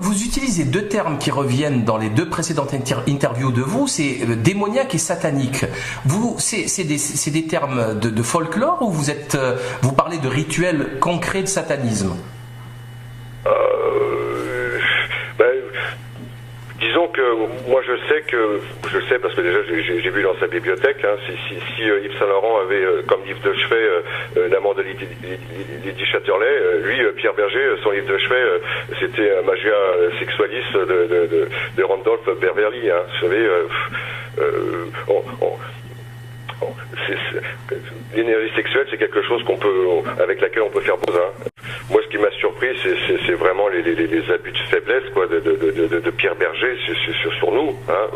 Vous utilisez deux termes qui reviennent dans les deux précédentes interviews de vous, c'est démoniaque et satanique. C'est des termes de folklore ou vous parlez de rituels concrets de satanisme? Disons que moi je sais parce que déjà j'ai vu dans sa bibliothèque, hein, si Yves Saint Laurent avait comme livre de chevet l'amant de Lady Chatterley, lui Pierre Berger, son livre de chevet c'était Magia Sexualis de Randolph Beverly, hein, vous savez, l'énergie sexuelle c'est quelque chose avec laquelle on peut faire beau, hein. Moi, ce qui m'a surpris, c'est vraiment les abus de faiblesse, quoi, de Pierre Berger sur nous, hein.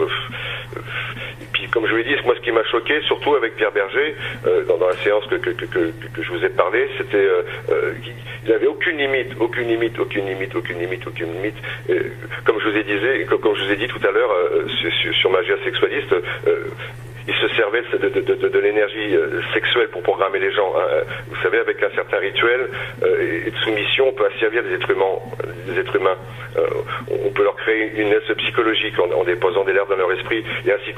Et puis, comme je vous l'ai dit, moi, ce qui m'a choqué, surtout avec Pierre Berger, dans la séance que je vous ai parlé, c'était il n'avait aucune limite. Comme je vous ai dit tout à l'heure sur Magia Sexualiste. Il se servait de l'énergie sexuelle pour programmer les gens, hein. Vous savez, avec un certain rituel et de soumission, on peut asservir des êtres humains. On peut leur créer une aise psychologique en déposant des larves dans leur esprit et ainsi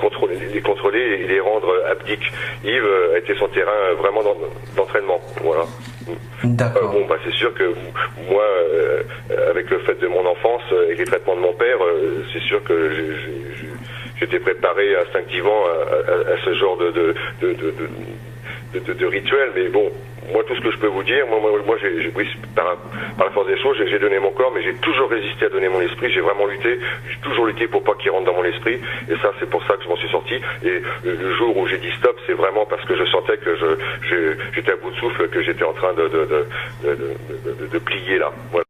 les contrôler et les rendre abdiques. Yves a été son terrain vraiment d'entraînement. Voilà. D'accord. C'est sûr que moi, avec le fait de mon enfance et les traitements de mon père, c'est sûr que j'étais préparé instinctivement à ce genre de rituel, mais bon, moi tout ce que je peux vous dire, oui, par la force des choses, j'ai donné mon corps, mais j'ai toujours résisté à donner mon esprit, j'ai vraiment lutté, j'ai toujours lutté pour pas qu'il rentre dans mon esprit, et ça c'est pour ça que je m'en suis sorti, et le jour où j'ai dit stop, c'est vraiment parce que je sentais que j'étais à bout de souffle, que j'étais en train de plier là. Voilà.